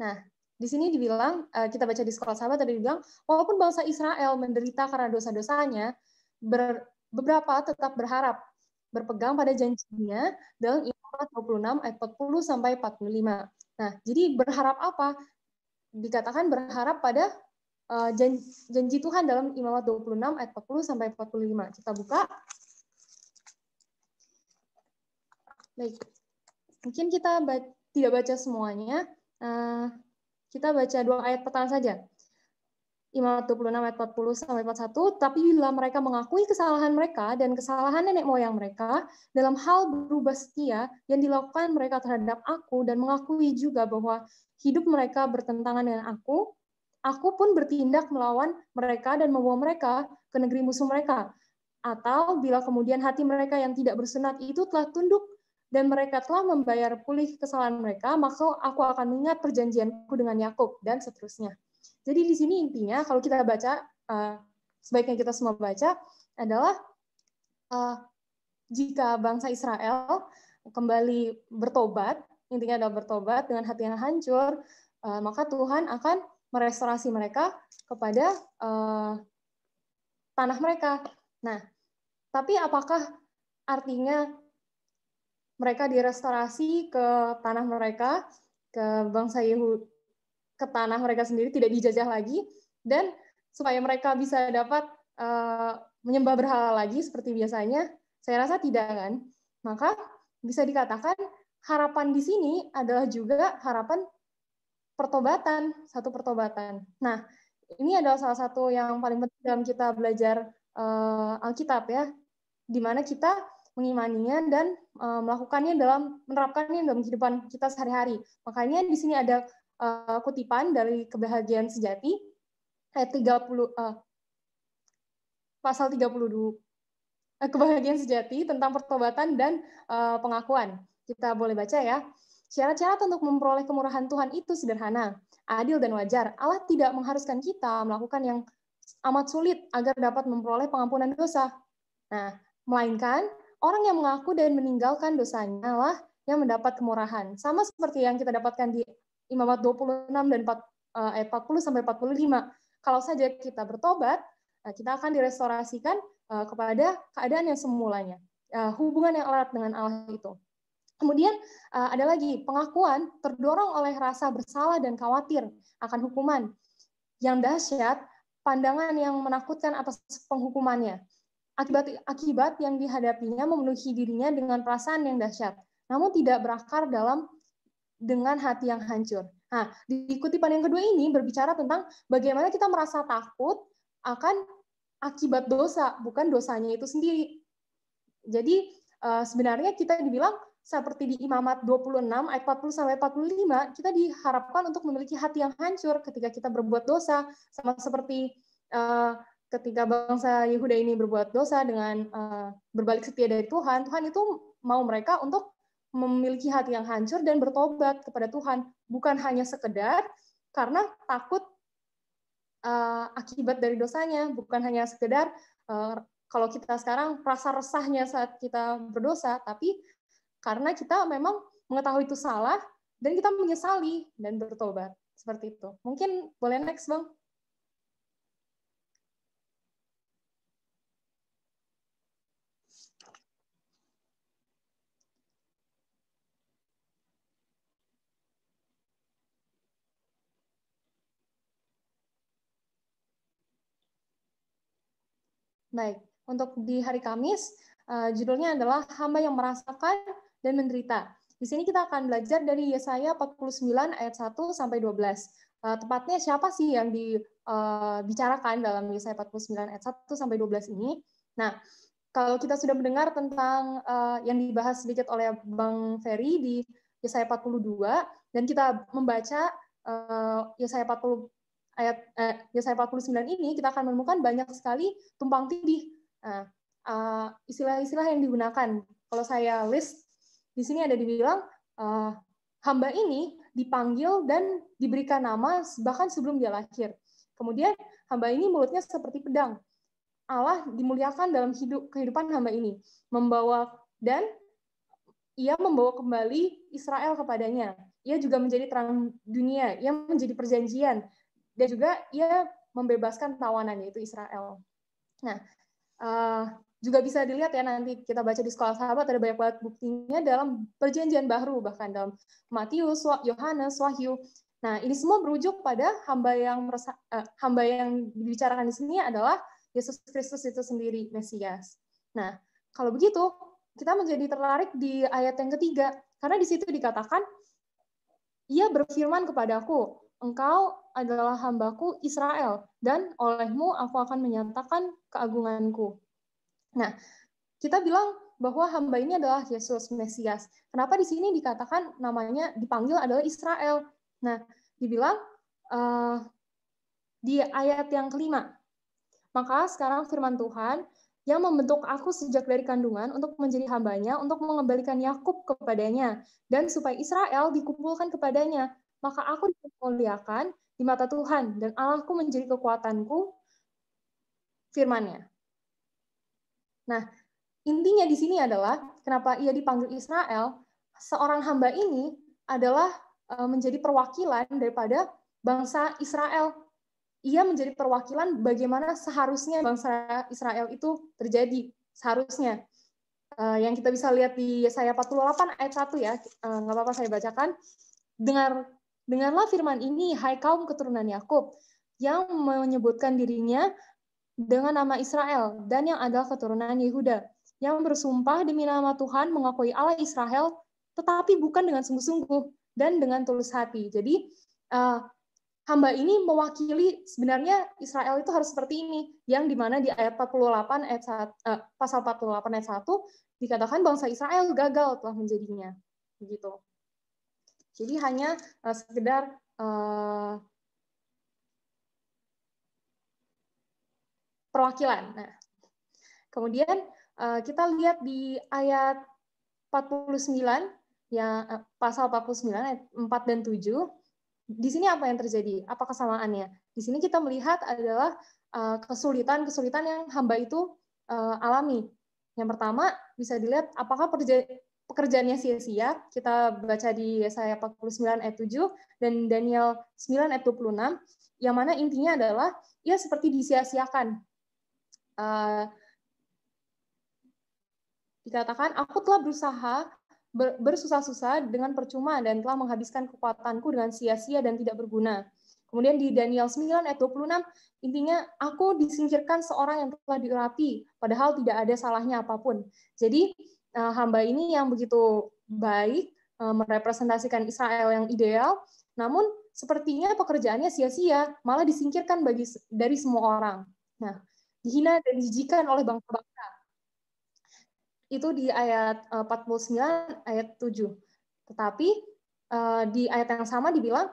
Nah, di sini dibilang, kita baca di Sekolah Sahabat tadi dibilang, walaupun bangsa Israel menderita karena dosa-dosanya, beberapa tetap berharap, berpegang pada janjinya dalam Imamat 26 ayat 40 sampai 45. Nah, jadi berharap apa? Dikatakan berharap pada janji Tuhan dalam Imamat 26 ayat 40 sampai 45. Kita buka. Baik. Mungkin kita tidak baca semuanya. Kita baca 2 ayat pertama saja. Imamat 26 ayat 40 sampai 41, tapi bila mereka mengakui kesalahan mereka dan kesalahan nenek moyang mereka dalam hal berubah setia yang dilakukan mereka terhadap aku dan mengakui juga bahwa hidup mereka bertentangan dengan aku pun bertindak melawan mereka dan membawa mereka ke negeri musuh mereka. Atau bila kemudian hati mereka yang tidak bersunat itu telah tunduk dan mereka telah membayar pulih kesalahan mereka, maka aku akan mengingat perjanjianku dengan Yakub, dan seterusnya. Jadi di sini intinya kalau kita baca, sebaiknya kita semua baca, adalah jika bangsa Israel kembali bertobat, intinya adalah bertobat dengan hati yang hancur, maka Tuhan akan merestorasi mereka kepada tanah mereka. Nah, tapi apakah artinya mereka direstorasi ke tanah mereka, ke bangsa Yehudi, ke tanah mereka sendiri, tidak dijajah lagi, dan supaya mereka bisa dapat menyembah berhala lagi seperti biasanya? Saya rasa tidak, kan? Maka bisa dikatakan harapan di sini adalah juga harapan pertobatan, satu pertobatan. Nah, ini adalah salah satu yang paling penting dalam kita belajar Alkitab, ya, di mana kita mengimaninya dan melakukannya menerapkannya dalam kehidupan kita sehari-hari. Makanya di sini ada kutipan dari Kebahagiaan Sejati ayat 30 pasal 32 Kebahagiaan Sejati tentang pertobatan dan pengakuan. Kita boleh baca, ya. Syarat-syarat untuk memperoleh kemurahan Tuhan itu sederhana, adil dan wajar. Allah tidak mengharuskan kita melakukan yang amat sulit agar dapat memperoleh pengampunan dosa. Nah, melainkan orang yang mengaku dan meninggalkan dosanya lah yang mendapat kemurahan. Sama seperti yang kita dapatkan di Imamat 26 dan ayat 40 sampai 45. Kalau saja kita bertobat, kita akan direstorasikan kepada keadaan yang semulanya. Hubungan yang erat dengan Allah itu. Kemudian ada lagi, pengakuan terdorong oleh rasa bersalah dan khawatir akan hukuman yang dahsyat, pandangan yang menakutkan atas penghukumannya. Akibat yang dihadapinya memenuhi dirinya dengan perasaan yang dahsyat, namun tidak berakar dengan hati yang hancur. Nah, di kutipan yang kedua ini berbicara tentang bagaimana kita merasa takut akan akibat dosa, bukan dosanya itu sendiri. Jadi sebenarnya kita dibilang seperti di Imamat 26 ayat 40 sampai 45, kita diharapkan untuk memiliki hati yang hancur ketika kita berbuat dosa, sama seperti ketika bangsa Yehuda ini berbuat dosa dengan berbalik setia dari Tuhan. Tuhan itu mau mereka untuk memiliki hati yang hancur dan bertobat kepada Tuhan, bukan hanya sekedar karena takut akibat dari dosanya, bukan hanya sekedar kalau kita sekarang rasa resahnya saat kita berdosa, tapi karena kita memang mengetahui itu salah dan kita menyesali dan bertobat. Seperti itu. Mungkin boleh next, Bang? Baik, untuk di hari Kamis, judulnya adalah hamba yang merasakan dan menderita. Di sini kita akan belajar dari Yesaya 49 ayat 1 sampai 12. Tepatnya siapa sih yang dibicarakan dalam Yesaya 49 ayat 1 sampai 12 ini? Nah, kalau kita sudah mendengar tentang yang dibahas sedikit oleh Bang Ferry di Yesaya 42, dan kita membaca Yesaya 40 Yesaya 49 ini, kita akan menemukan banyak sekali tumpang tindih. Istilah-istilah yang digunakan. Kalau saya list, di sini ada dibilang, hamba ini dipanggil dan diberikan nama bahkan sebelum dia lahir. Kemudian, hamba ini mulutnya seperti pedang. Allah dimuliakan dalam kehidupan hamba ini. Dan ia membawa kembali Israel kepadanya. Ia juga menjadi terang dunia. Ia menjadi perjanjian. Dan juga ia membebaskan tawanan, yaitu Israel. Nah, juga bisa dilihat ya, nanti kita baca di Sekolah Sahabat, ada banyak banget buktinya dalam perjanjian baru, bahkan dalam Matius, Yohanes, Wahyu. Nah, ini semua berujuk pada hamba yang dibicarakan di sini adalah Yesus Kristus itu sendiri, Mesias. Nah, kalau begitu, kita menjadi tertarik di ayat yang ketiga, karena di situ dikatakan, ia berfirman kepadaku, engkau adalah hambaku Israel, dan olehmu aku akan menyatakan keagunganku. Nah, kita bilang bahwa hamba ini adalah Yesus, Mesias. Kenapa di sini dikatakan namanya dipanggil adalah Israel? Nah, dibilang di ayat yang kelima, maka sekarang firman Tuhan yang membentuk aku sejak dari kandungan untuk menjadi hambanya, untuk mengembalikan Yakub kepadanya, dan supaya Israel dikumpulkan kepadanya. Maka aku dimuliakan di mata Tuhan, dan Allahku menjadi kekuatanku, firman-Nya. Nah, intinya di sini adalah kenapa ia dipanggil Israel, seorang hamba ini adalah menjadi perwakilan daripada bangsa Israel. Ia menjadi perwakilan bagaimana seharusnya bangsa Israel itu terjadi, seharusnya. Yang kita bisa lihat di Yesaya 48 ayat 1 ya, nggak apa-apa saya bacakan. Dengarlah firman ini, hai kaum keturunan Yakub, yang menyebutkan dirinya dengan nama Israel, dan yang adalah keturunan Yehuda, yang bersumpah demi nama Tuhan mengakui Allah Israel, tetapi bukan dengan sungguh-sungguh dan dengan tulus hati. Jadi, hamba ini mewakili sebenarnya Israel itu harus seperti ini, yang dimana di ayat 48 ayat 1, pasal 48 ayat 1 dikatakan bangsa Israel gagal telah menjadinya, begitu. Jadi hanya sekedar perwakilan. Nah, kemudian kita lihat di ayat 49 ya, pasal 49 ayat 4 dan 7. Di sini apa yang terjadi? Apa kesamaannya? Di sini kita melihat adalah kesulitan-kesulitan yang hamba itu alami. Yang pertama, bisa dilihat apakah pekerjaannya sia-sia. Kita baca di Yesaya 49 ayat 7 dan Daniel 9 ayat 26, yang mana intinya adalah ia seperti disia-siakan. Dikatakan, aku telah berusaha bersusah-susah dengan percuma dan telah menghabiskan kekuatanku dengan sia-sia dan tidak berguna. Kemudian di Daniel 9 ayat 26, intinya aku disingkirkan seorang yang telah diurapi, padahal tidak ada salahnya apapun. Jadi hamba ini yang begitu baik, merepresentasikan Israel yang ideal, namun sepertinya pekerjaannya sia-sia, malah disingkirkan dari semua orang. Nah, dihina dan dijijikan oleh bangsa-bangsa. Itu di ayat 49 ayat 7. Tetapi di ayat yang sama dibilang,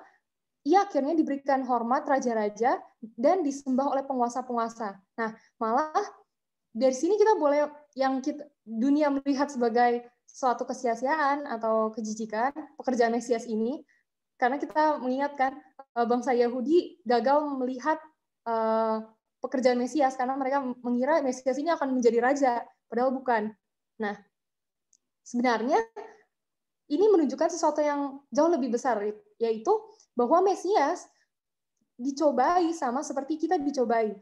ia akhirnya diberikan hormat raja-raja dan disembah oleh penguasa-penguasa. Nah, malah dari sini kita boleh yang dunia melihat sebagai suatu kesia-siaan atau kejijikan pekerjaan Mesias ini, karena kita mengingatkan bangsa Yahudi gagal melihat pekerjaan Mesias karena mereka mengira Mesias ini akan menjadi raja, padahal bukan. Nah, sebenarnya ini menunjukkan sesuatu yang jauh lebih besar, yaitu bahwa Mesias dicobai sama seperti kita dicobai.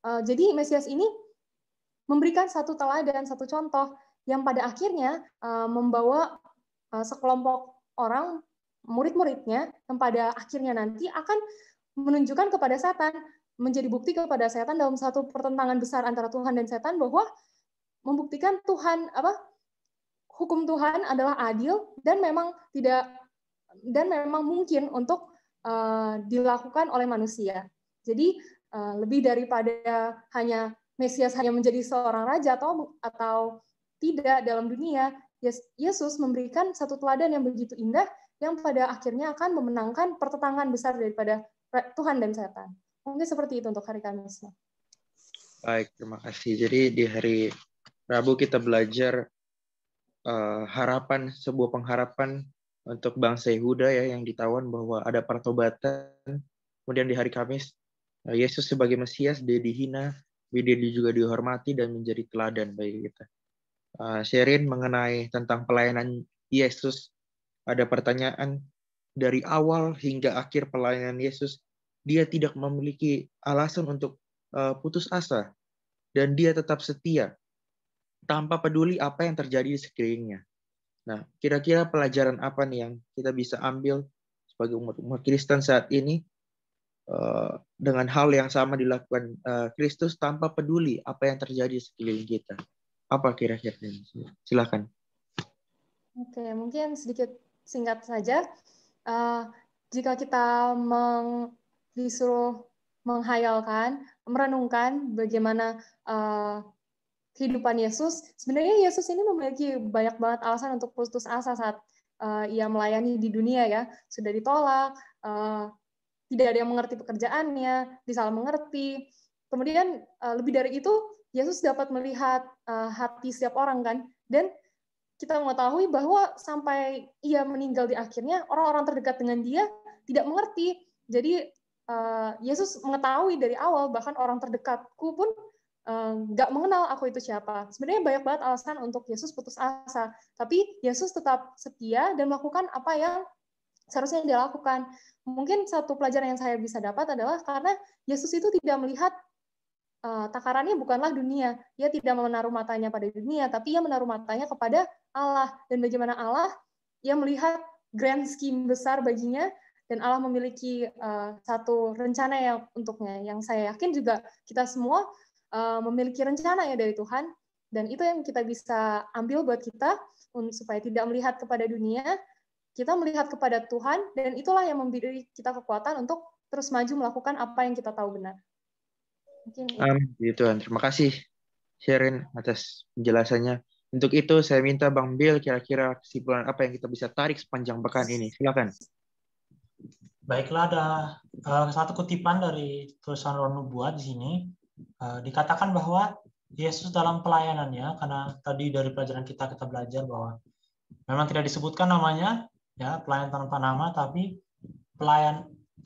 Jadi Mesias ini memberikan satu teladan, satu contoh yang pada akhirnya membawa sekelompok orang, murid-muridnya, yang pada akhirnya nanti akan menunjukkan kepada setan, menjadi bukti kepada setan dalam satu pertentangan besar antara Tuhan dan setan, bahwa membuktikan hukum Tuhan adalah adil dan memang mungkin untuk dilakukan oleh manusia. Jadi lebih daripada hanya Mesias hanya menjadi seorang raja atau tidak dalam dunia, Yesus memberikan satu teladan yang begitu indah yang pada akhirnya akan memenangkan pertentangan besar daripada Tuhan dan setan. Mungkin seperti itu untuk hari Kamis. Baik, terima kasih. Jadi di hari Rabu kita belajar sebuah pengharapan untuk bangsa Yehuda ya yang ditawan bahwa ada pertobatan. Kemudian di hari Kamis Yesus sebagai Mesias dia dihina, dia juga dihormati dan menjadi teladan bagi kita. Sharing mengenai tentang pelayanan Yesus, ada pertanyaan dari awal hingga akhir pelayanan Yesus, dia tidak memiliki alasan untuk putus asa dan dia tetap setia tanpa peduli apa yang terjadi di sekelilingnya. Nah, kira-kira pelajaran apa nih yang kita bisa ambil sebagai umat Kristen saat ini dengan hal yang sama dilakukan Kristus tanpa peduli apa yang terjadi di sekeliling kita? Apa kira-kira? Silakan. Oke, mungkin sedikit singkat saja. jika kita disuruh menghayalkan, merenungkan bagaimana kehidupan Yesus, sebenarnya Yesus ini memiliki banyak banget alasan untuk putus asa saat ia melayani di dunia ya. Sudah ditolak, tidak ada yang mengerti pekerjaannya, disalah mengerti. Kemudian lebih dari itu, Yesus dapat melihat hati setiap orang kan, dan kita mengetahui bahwa sampai ia meninggal di akhirnya, orang-orang terdekat dengan dia tidak mengerti. Jadi Yesus mengetahui dari awal, bahkan orang terdekatku pun nggak mengenal aku itu siapa. Sebenarnya banyak banget alasan untuk Yesus putus asa, tapi Yesus tetap setia dan melakukan apa yang seharusnya dia lakukan. Mungkin satu pelajaran yang saya bisa dapat adalah karena Yesus itu tidak melihat takarannya bukanlah dunia. Ia tidak menaruh matanya pada dunia, tapi ia menaruh matanya kepada Allah. Dan bagaimana Allah, ia melihat grand scheme besar baginya, dan Allah memiliki satu rencana yang untuknya. Yang saya yakin juga kita semua memiliki rencana ya dari Tuhan, dan itu yang kita bisa ambil buat kita supaya tidak melihat kepada dunia, kita melihat kepada Tuhan, dan itulah yang memberi kita kekuatan untuk terus maju melakukan apa yang kita tahu benar. Mungkin gitu. Terima kasih Sherin atas penjelasannya. Untuk itu saya minta Bang Bill kira-kira kesimpulan apa yang kita bisa tarik sepanjang pekan ini. Silakan. Baiklah, ada satu kutipan dari tulisan Roh Nubuat di sini. Dikatakan bahwa Yesus dalam pelayanannya, karena tadi dari pelajaran kita belajar bahwa memang tidak disebutkan namanya, ya pelayan tanpa nama, tapi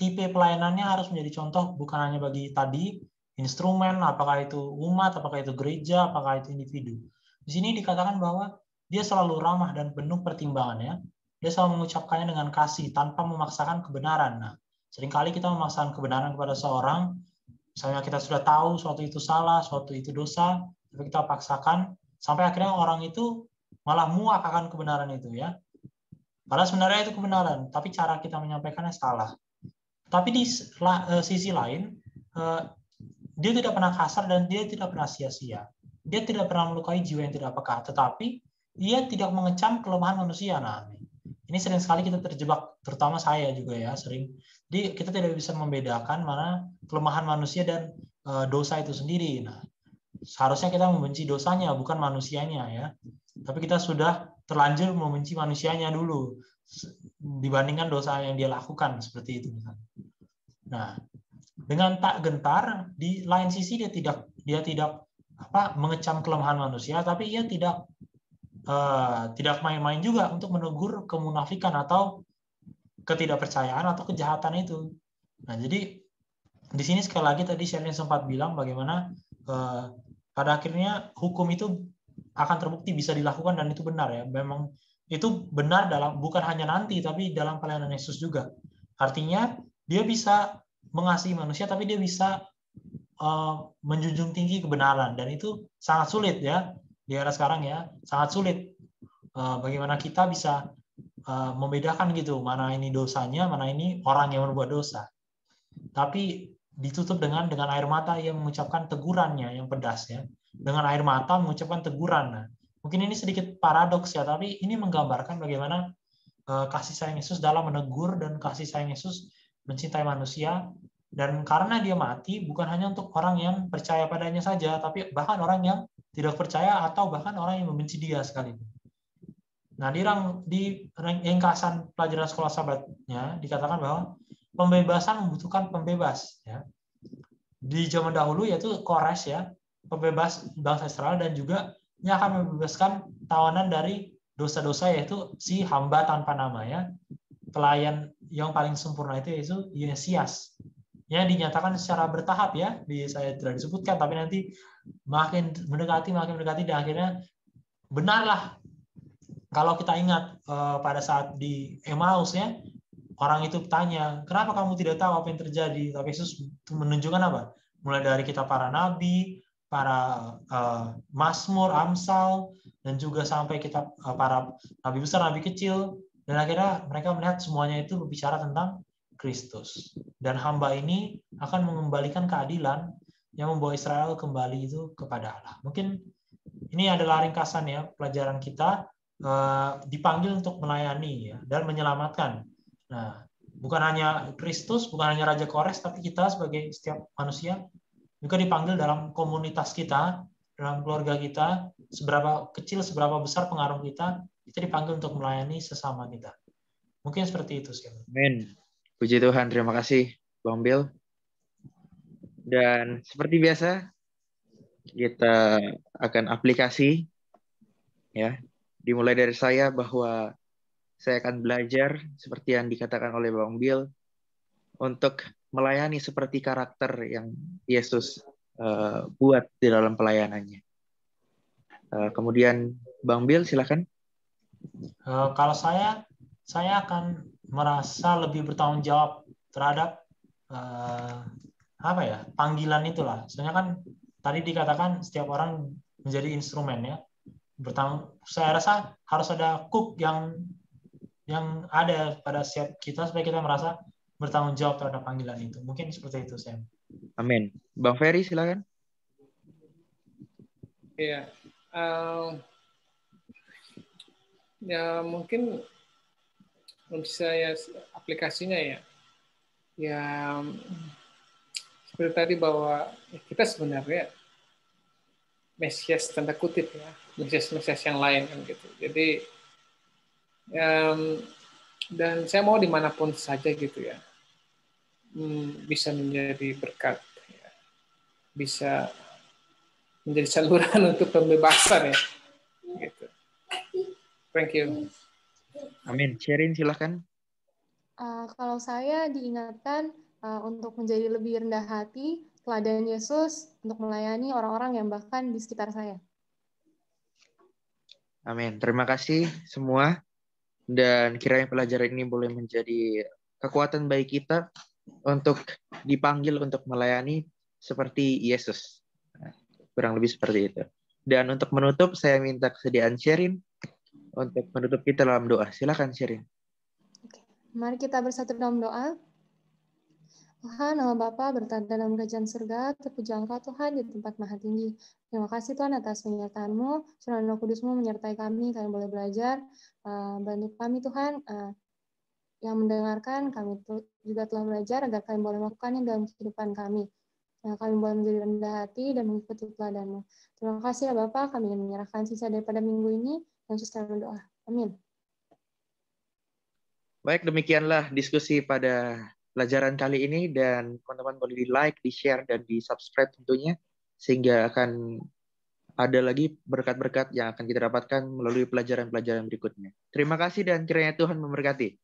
tipe pelayanannya harus menjadi contoh bukan hanya bagi tadi instrumen, apakah itu umat, apakah itu gereja, apakah itu individu. Di sini dikatakan bahwa dia selalu ramah dan penuh pertimbangannya. Dia selalu mengucapkannya dengan kasih tanpa memaksakan kebenaran. Nah, seringkali kita memaksakan kebenaran kepada seorang, misalnya kita sudah tahu suatu itu salah, suatu itu dosa, tapi kita paksakan sampai akhirnya orang itu malah muak akan kebenaran itu ya. Padahal sebenarnya itu kebenaran, tapi cara kita menyampaikannya salah. Tapi di sisi lain, dia tidak pernah kasar dan dia tidak pernah sia-sia. Dia tidak pernah melukai jiwa yang tidak peka, tetapi dia tidak mengecam kelemahan manusia. Nah, ini sering sekali kita terjebak, terutama saya juga ya, sering. Jadi kita tidak bisa membedakan mana kelemahan manusia dan dosa itu sendiri. Nah, seharusnya kita membenci dosanya, bukan manusianya ya. Tapi kita sudah terlanjur membenci manusianya dulu dibandingkan dosa yang dia lakukan, seperti itu misalnya. Nah, dengan tak gentar, di lain sisi dia tidak mengecam kelemahan manusia, tapi ia tidak main-main juga untuk menegur kemunafikan atau ketidakpercayaan atau kejahatan itu. Nah, jadi di sini sekali lagi tadi Sherin sempat bilang bagaimana pada akhirnya hukum itu akan terbukti bisa dilakukan dan itu benar ya. Memang itu benar bukan hanya nanti tapi dalam pelayanan Yesus juga. Artinya dia bisa mengasihi manusia tapi dia bisa menjunjung tinggi kebenaran, dan itu sangat sulit ya di era sekarang ya, sangat sulit. Bagaimana kita bisa membedakan gitu mana ini dosanya, mana ini orang yang berbuat dosa. Tapi ditutup dengan air mata yang mengucapkan tegurannya yang pedas ya. Dengan air mata mengucapkan teguran. Nah, mungkin ini sedikit paradoks ya, tapi ini menggambarkan bagaimana kasih sayang Yesus dalam menegur dan kasih sayang Yesus mencintai manusia. Dan karena dia mati bukan hanya untuk orang yang percaya padanya saja, tapi bahkan orang yang tidak percaya atau bahkan orang yang membenci dia sekalipun. Nah, di ringkasan pelajaran sekolah sahabatnya dikatakan bahwa pembebasan membutuhkan pembebas. Ya. Di zaman dahulu yaitu Kores ya, pembebas bangsa Israel, dan juga yang akan membebaskan tawanan dari dosa-dosa yaitu si hamba tanpa nama ya, pelayan yang paling sempurna itu yaitu Yesias. Ya, dinyatakan secara bertahap ya, saya tidak disebutkan, tapi nanti makin mendekati dan akhirnya benarlah. Kalau kita ingat pada saat di Emmaus ya, orang itu tanya, kenapa kamu tidak tahu apa yang terjadi? Tapi Yesus menunjukkan apa? Mulai dari kita para nabi, para Mazmur, Amsal, dan juga sampai kita para nabi besar, nabi kecil, dan akhirnya mereka melihat semuanya itu berbicara tentang Kristus. Dan hamba ini akan mengembalikan keadilan yang membawa Israel kembali itu kepada Allah. Mungkin ini adalah ringkasan ya pelajaran kita, dipanggil untuk melayani ya, dan menyelamatkan. Nah, bukan hanya Kristus, bukan hanya Raja Kores, tapi kita sebagai setiap manusia juga dipanggil dalam komunitas kita, dalam keluarga kita, seberapa kecil, seberapa besar pengaruh kita dipanggil untuk melayani sesama kita. Mungkin seperti itu sih. Amin. Puji Tuhan, terima kasih Bang Bill. Dan seperti biasa, kita akan aplikasi, ya. Dimulai dari saya bahwa saya akan belajar seperti yang dikatakan oleh Bang Bill untuk melayani seperti karakter yang Yesus buat di dalam pelayanannya. Kemudian Bang Bill, silakan. Kalau saya akan merasa lebih bertanggung jawab terhadap panggilan itulah. Soalnya kan tadi dikatakan setiap orang menjadi instrumen ya. Saya rasa harus ada cook yang ada pada setiap kita supaya kita merasa bertanggung jawab terhadap panggilan itu. Mungkin seperti itu, Sam. Amin. Bang Ferry, silakan. Iya. Ya mungkin bisa ya aplikasinya ya. Ya seperti tadi bahwa kita sebenarnya Mesias tanda kutip ya, Mesias yang lain kan gitu. Jadi dan saya mau dimanapun saja gitu ya, bisa menjadi berkat, ya. Bisa menjadi saluran untuk pembebasan ya. Gitu. Thank you. Amin. Sherin, silakan. Kalau saya diingatkan untuk menjadi lebih rendah hati, teladan Yesus untuk melayani orang-orang yang bahkan di sekitar saya. Amin. Terima kasih semua. Dan kiranya pelajaran ini boleh menjadi kekuatan bagi kita untuk dipanggil untuk melayani seperti Yesus. Kurang lebih seperti itu. Dan untuk menutup, saya minta kesediaan Sherin untuk menutup kita dalam doa. Silakan Sherin. Mari kita bersatu dalam doa. Tuhan, nama Bapa bertanda dalam kerajaan surga, terpuji Engkau Tuhan di tempat maha tinggi. Terima kasih Tuhan atas penyertaan-Mu, Surah Roh Kudus-Mu menyertai kami boleh belajar. Bantu kami Tuhan yang mendengarkan, kami juga telah belajar agar kami boleh melakukannya dalam kehidupan kami. Kami boleh menjadi rendah hati dan mengikuti teladan-Mu. Terima kasih ya Bapak, kami ingin menyerahkan sisa daripada minggu ini, dan sesuai berdoa. Amin. Baik, demikianlah diskusi pada pelajaran kali ini, dan teman-teman boleh di-like, di-share, dan di-subscribe tentunya, sehingga akan ada lagi berkat-berkat yang akan kita dapatkan melalui pelajaran-pelajaran berikutnya. Terima kasih dan kiranya Tuhan memberkati.